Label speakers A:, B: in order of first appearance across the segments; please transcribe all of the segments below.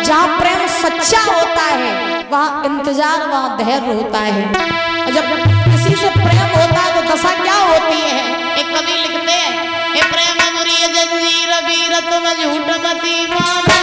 A: जहाँ प्रेम सच्चा होता है वहाँ इंतजार, वहाँ धैर्य होता है। और जब किसी से प्रेम होता है तो दशा क्या होती है?
B: एक कवि लिखते हैं, हे प्रेम मुरी जंजीर वीर तुम झूठ मती मानो।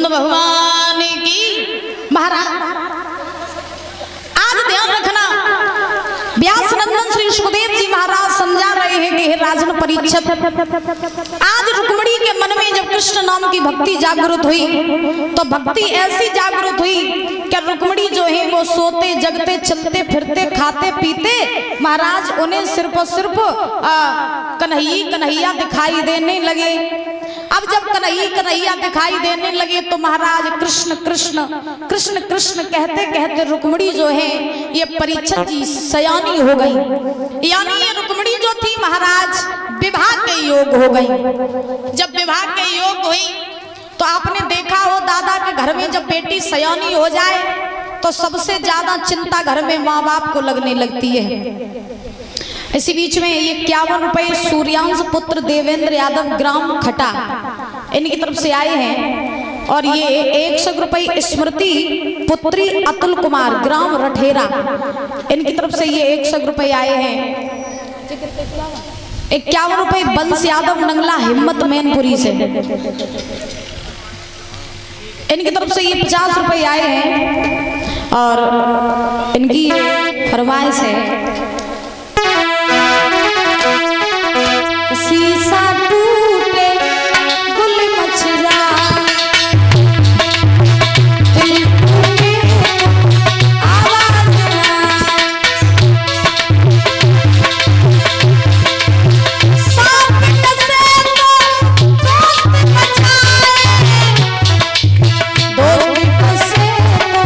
B: भगवान की।
A: महाराज आज ध्यान रखना, व्यास नंदन श्री सुखदेव जी महाराज समझा रहे हैं कि हे राजन परीक्षित, आज रुक्मिणी के मन में जब कृष्ण नाम की भक्ति जागृत हुई तो भक्ति ऐसी जागृत हुई कि रुक्मिणी जो है वो सोते जगते चलते फिरते खाते पीते महाराज उन्हें सिर्फ और सिर्फ कन्हैया दिखाई देने लगे। अब जब कन्हैया दिखाई देने लगे तो महाराज कृष्ण कृष्ण कृष्ण कृष्ण कहते कहते रुक्मिणी जो है ये परीक्षित जी सयानी हो गई, यानी ये रुक्मिणी जो थी महाराज विवाह के योग हो गई। जब विवाह के योग हुई तो आपने देखा हो दादा के घर में जब बेटी सयानी हो जाए तो सबसे ज्यादा चिंता घर में माँ बाप को लगने लगती है। इसी बीच में ये 51 रुपए सूर्यांश पुत्र देवेंद्र यादव ग्राम खटा इनकी तरफ से आए हैं, और ये 100 रुपए स्मृति पुत्री अतुल कुमार ग्राम रठेरा इनकी तरफ से ये 100 रुपए आए हैं। 51 रुपए बंस यादव नंगला हिम्मत मैनपुरी से इनकी तरफ से ये 50 रुपए आए हैं, और इनकी फरमाइश है शीशा टूटे गुल मच जाए दिल टूटे आवाज सांप डसे तो दोस्त बचाए, दोस्त डसे तो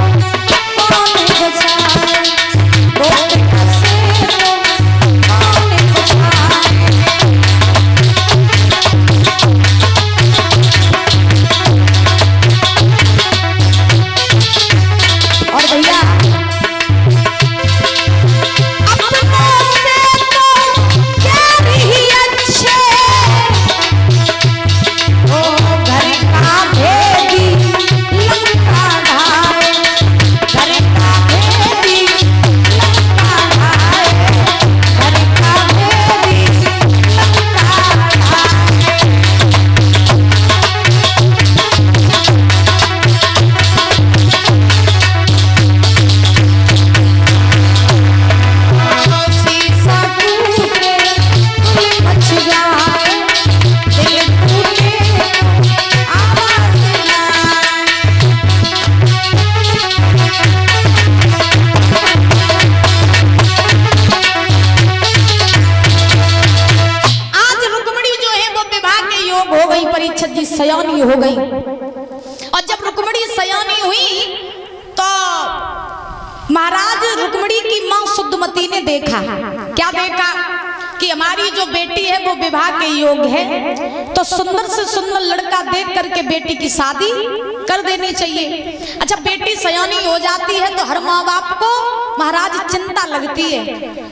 A: कौन बचाए, दोस्त डसे तो कौन बचाए। सयानी हो गई, और जब रुक्मिणी सयानी हुई तो महाराज रुक्मिणी की मां शुद्धमती ने देखा, क्या देखा कि हमारी जो बेटी है वो विवाह के योग है, तो सुंदर से सुंदर लड़का देख करके बेटी की शादी कर देनी चाहिए। अच्छा, बेटी सयानी हो जाती है तो हर माँ बाप को महाराज चिंता लगती है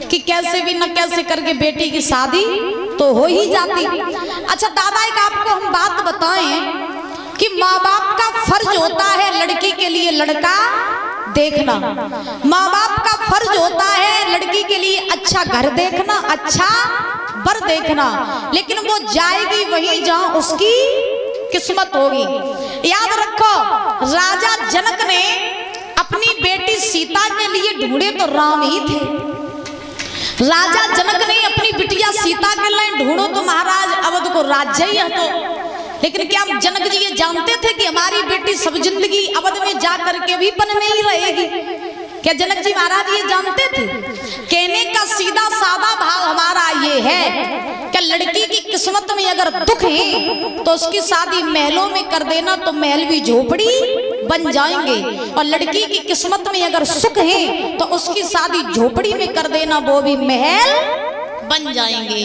A: कि कैसे भी न कैसे करके बेटी की शादी तो हो ही जाती। अच्छा दादा, एक आपको हम बात बताएं कि माँ बाप का फर्ज होता है लड़की के लिए लड़का देखना, माँ बाप का फर्ज होता है लड़की के लिए अच्छा घर देखना, अच्छा वर देखना, लेकिन वो जाएगी वहीं जहां उसकी किस्मत होगी। याद रखो, राजा जनक ने अपनी बेटी सीता के लिए ढूंढे तो राम ही थे। राजा जनक ने अपनी बिटिया सीता के लिए ढूंढो तो महाराज अवध को राज्य ही है। तो लेकिन क्या जनक जी ये जानते थे कि हमारी बेटी सब जिंदगी अवध में जा करके भी वन में ही रहेगी? क्या जनक जी महाराज ये जानते थे? कहने का सीधा सादा भाव हमारा ये है कि लड़की की किस्मत में अगर दुख है तो उसकी शादी महलों में कर देना तो महल भी झोपड़ी बन जाएंगे, और लड़की की किस्मत में अगर सुख है तो उसकी शादी झोपड़ी में कर देना वो भी महल बन जाएंगे।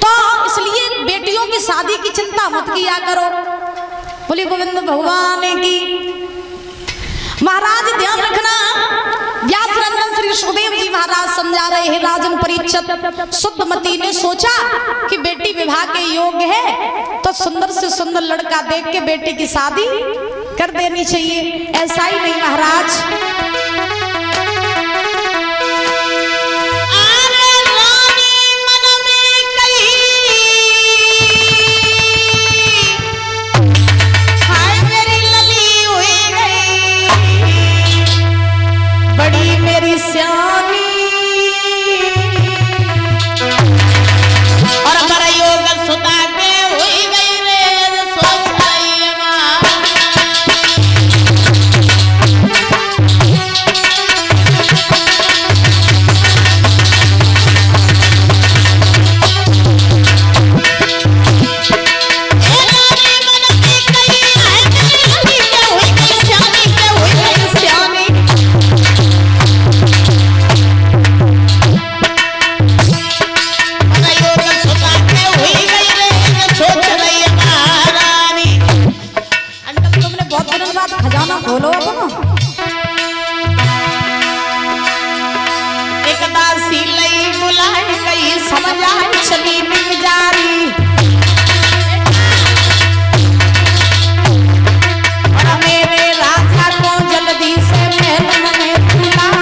A: तो इसलिए बेटियों की शादी की चिंता मत किया करो। बोले गोविंद भगवान की। महाराज ध्यान रखना, व्यास रंजन श्री सुखदेव जी महाराज समझा रहे हैं राजन परीक्षित। शुद्धमती ने सोचा कि बेटी विवाह के योग्य है तो सुंदर से सुंदर लड़का देख के बेटी की शादी कर देनी चाहिए। ऐसा ही नहीं महाराज, बड़ी मेरी श्यामी
B: और हमारा योग सुता के हुई गई रे सोच आई मां।
A: खजाना खोलो अपना।
B: एक दासी लई बुलाए गई समझ आई चली बिक जारी,
A: और मेरे राजा को जल्दी से महल में बुलाई।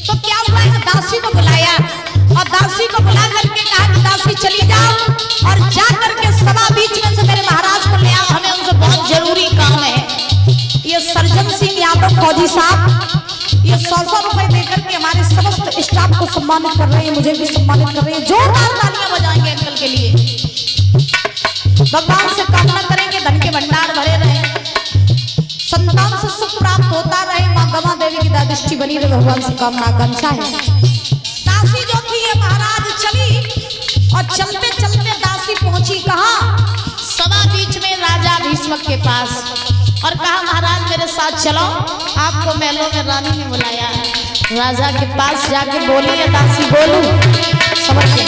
A: तो क्या हुआ, दासी को बुलाया और दासी को बुला करके कहा कि दासी चली जाओ और जा करके सभा बीच में से मेरे महाराज को ले आओ, हमें उनसे बहुत जरूरी काम है। ये सर्जन सिंह यादव फौजी साहब ये 100 रुपए देकर के हमारे समस्त स्टाफ को सम्मानित कर रहे हैं, मुझे भी सम्मानित कर रहे हैं। जोरदार तालियां बजाएंगे अंकल के लिए। भगवान से कामना करेंगे धन के भंडार भरे रहे, संतान से सुख प्राप्त होता रहे, माँ गमा देवी की दृष्टि बनी रहे, भगवान से कामना आकांक्षा है। दासी जो थी ये महाराज चली और चलते चलते दासी पहुंची कहाँ?
B: सभा बीच में राजा भीष्मक के पास, और कहा महाराज मेरे साथ चलो, आपको महलों में रानी ने बुलाया। राजा के पास जाके बोली है दासी, बोलू समझ के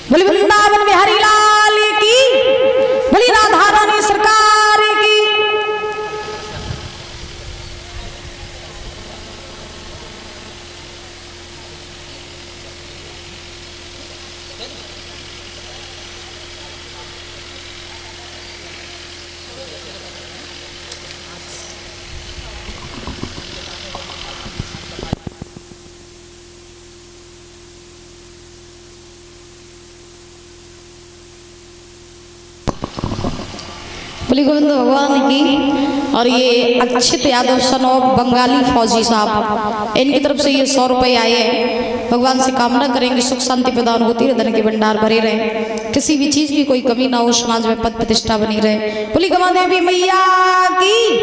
A: बोली वृंदावन बिहारी लाल की, बोली राधा रानी सरकार की। बोली गोविंद भगवान की। और ये अक्षित यादव सन ऑफ बंगाली फौजी साहब, इनकी तरफ से ये 100 रुपये आए हैं। भगवान से कामना करेंगे सुख शांति प्रदान होती रहे, धन के भंडार भरे रहे, किसी भी चीज की कोई कमी ना हो, समाज में पद प्रतिष्ठा बनी रहे। बोली गवा देवी मैया की,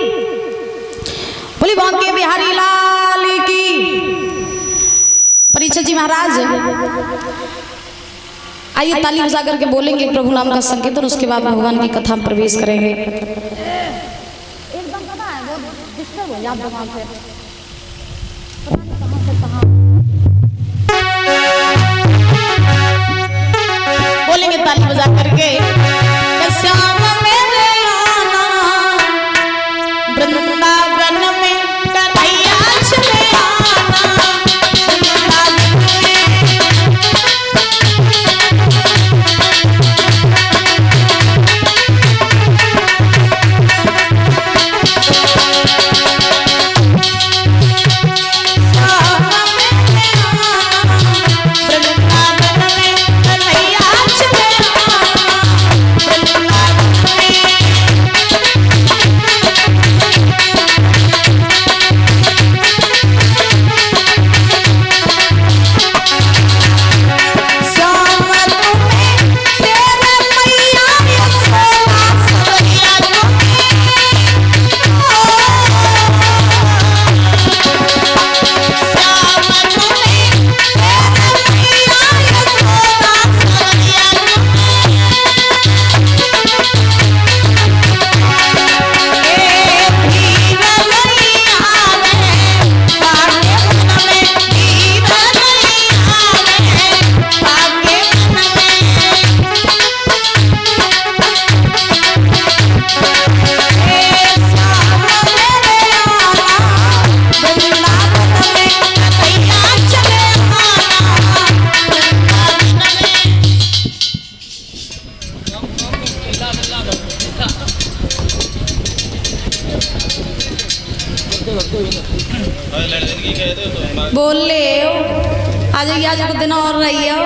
A: बोली बांके बिहारी लाल की। परीक्षित जी महाराज आइए ताली बजा करके बोलेंगे प्रभु नाम का संकीर्तन, उसके बाद भगवान की कथा में प्रवेश करेंगे। एकदम पता है वो डिस्टर्ब हो जाता वहां पे,
B: बोलेंगे ताली बजा करके। श्याम मेरे आना वृंदावन में कन्हैया चले आना,
A: बोल ले आज आज को दिन और रही हो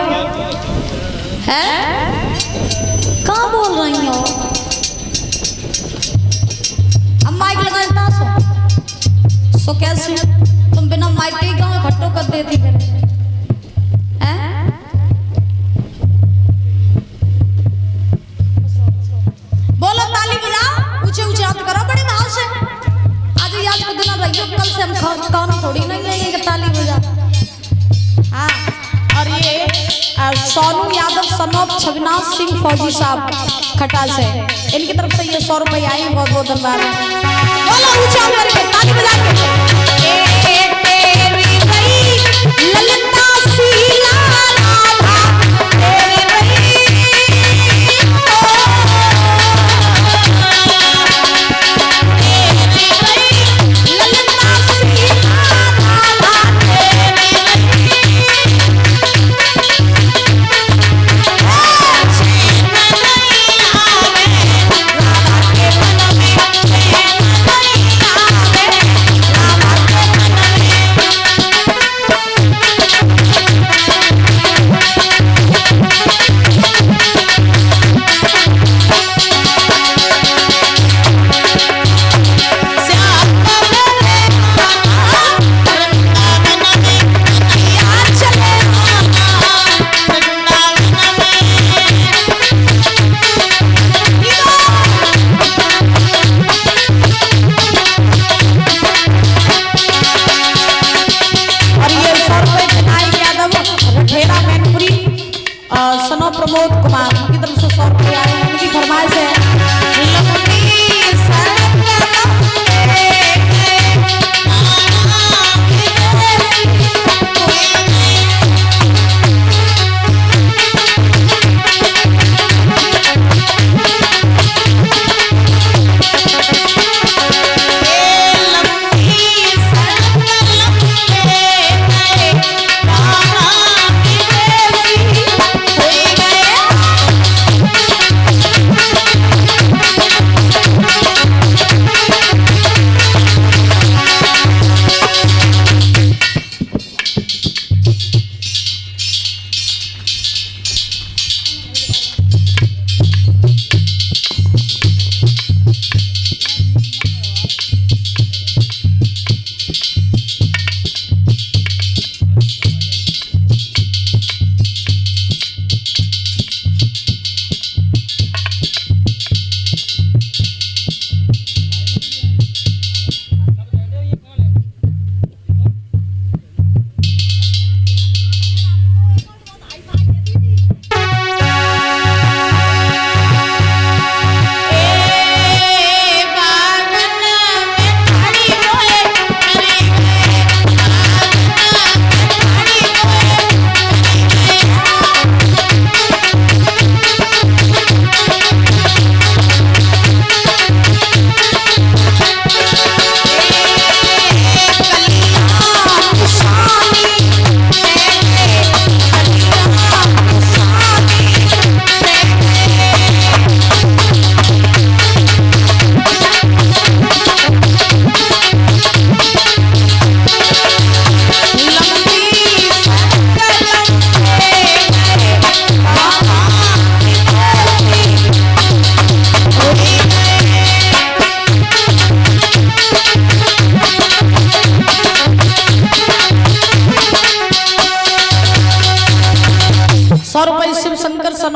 A: है, कहाँ बोल रही हो? अब माइक लगाता सो कैसे तुम बिना माइक के गाँव इकट्ठो कर देती फिर हैं? बोलो ताली बजाओ, ऊंचे ऊंचे हाथ करो बड़े भाव से। आज को दिन रहियो, कल से हम काम थोड़ी नहीं है ये ताली बजा। हाँ, और ये सोनू यादव सन ऑफ छविनाथ सिंह फौजी साहब खटा से, इनकी तरफ से ये 100 रुपये आए, बहुत बहुत धन्यवाद। बोलो ऊंचा करके ताली बजा के। ललिता शीला राधा तेरे रही,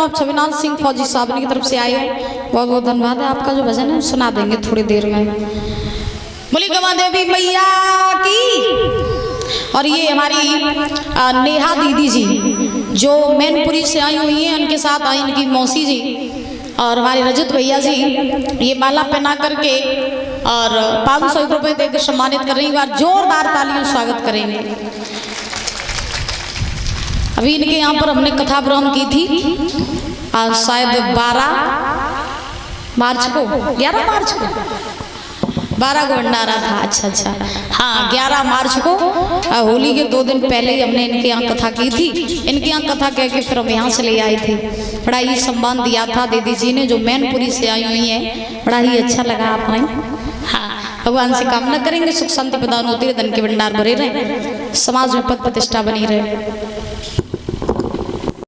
A: आप छविनाथ सिंह फौजी साहब की तरफ से आए हैं, बहुत बहुत धन्यवाद है। आपका जो भजन है सुना देंगे थोड़ी देर में। बोली गवा देवी मैया की। और ये हमारी नेहा दीदी जी जो मैनपुरी से आई हुई हैं, उनके साथ आई इनकी मौसी जी और हमारे रजत भैया जी, ये माला पहना करके और 500 रुपए देकर सम्मानित कर रही। बार जोरदार तालियों स्वागत करेंगे। अभी इनके यहाँ पर हमने कथा ब्रह्म की थी शायद 12 मार्च को, 11 मार्च को, 12 को भंडारा था। अच्छा अच्छा, हाँ 11 मार्च को होली के 2 दिन पहले ही हमने इनके यहाँ कथा की थी। इनके यहाँ कथा कह के फिर हम यहाँ से ले आए थे। बड़ा ही सम्मान दिया था दीदी जी ने जो मैनपुरी से आई हुई है, बड़ा ही अच्छा लगा आपने। हाँ, भगवान से कामना करेंगे सुख शांति प्रदान होती रहे, धन के भंडार भरे रहे, समाज में पद प्रतिष्ठा बनी रहे।